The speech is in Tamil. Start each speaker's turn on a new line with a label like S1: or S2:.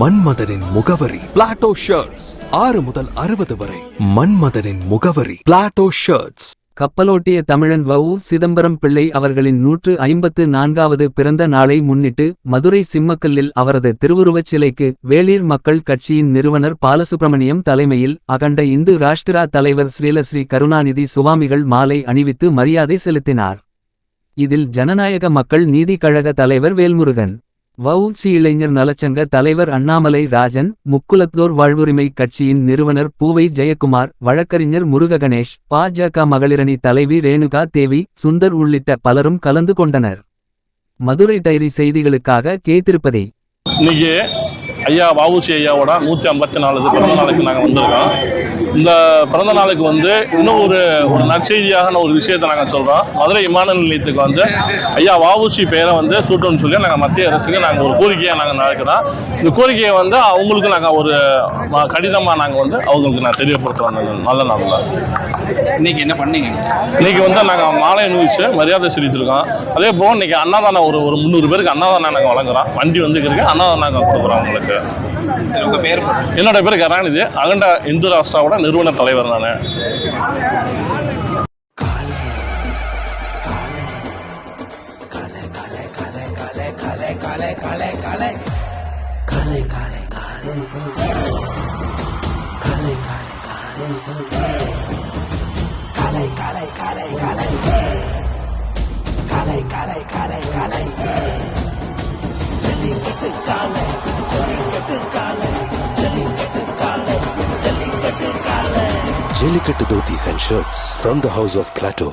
S1: மன்மதனின் முகவரி பிளாட்டோ ஷர்ட்ஸ். 6 முதல் 60 வரை. மன்மதனின் முகவரி பிளாட்டோ ஷர்ட்ஸ்.
S2: கப்பலோட்டிய தமிழன் வ.உ. சிதம்பரம் பிள்ளை அவர்களின் 154வது பிறந்த நாளை முன்னிட்டு மதுரை சிம்மக்கல்லில் அவரது திருவுருவச் சிலைக்கு வேளிர் மக்கள் கட்சியின் நிறுவனர் பாலசுப்ரமணியம் தலைமையில் அகண்ட இந்து ராஷ்டிரா தலைவர் ஸ்ரீலஸ்ரீ கருணாநிதி சுவாமிகள் மாலை அணிவித்து மரியாதை செலுத்தினார். இதில் ஜனநாயக மக்கள் நீதி கழக தலைவர் வேல்முருகன், வ.உ.சி. இளைஞர் நலச்சங்க தலைவர் அண்ணாமலை ராஜன், முக்குலத்தோர் வாழ்வுரிமை கட்சியின் நிறுவனர் பூவை ஜெயக்குமார், வழக்கறிஞர் முருககணேஷ், பா.ஜ.க. மகளிரணி தலைவி ரேணுகா தேவி, சுந்தர் உள்ளிட்ட பலரும் கலந்து கொண்டனர். மதுரை டைரி செய்திகளுக்காக கே. திருப்பதி.
S3: இன்னைக்கு ஐயா வ.உ.சி. ஐயாவோட 154வது பிறந்த நாளுக்கு நாங்கள் வந்திருக்கோம். இந்த பிறந்த நாளுக்கு இன்னும் ஒரு நற்செய்தியாக ஒரு விஷயத்தை நாங்கள் சொல்கிறோம். மதுரை விமான நிலையத்துக்கு ஐயா வ.உ.சி. பெயரை சூட்டணும்னு சொல்லி நாங்கள் மத்திய அரசுக்கு நாங்கள் ஒரு கோரிக்கையாக நாங்கள் நடக்கிறோம். இந்த கோரிக்கையை அவங்களுக்கு நாங்கள் ஒரு கடிதமாக நாங்கள் அவங்களுக்கு நான் தெரியப்படுத்துவோம். நல்ல நாள் தான்.
S4: இன்னைக்கு என்ன பண்ணீங்க?
S3: இன்னைக்கு நாங்கள் மாலை அணிவிச்சு மரியாதை செலுத்திருக்கோம். அதே போல் இன்னைக்கு அன்னதானம் ஒரு 300 பேருக்கு அன்னதானம் நாங்கள் வழங்குறோம். வண்டி இருக்கு, அன்னதானம் நாங்கள் கொடுக்குறோம் அவங்களுக்கு. என்னோட பேர் கருணாநிதி, அகண்ட இந்து ராஷ்டிராவோட நிறுவன தலைவர் நான்.
S5: Jellicate Dhotis and Shirts from the House of Plateau.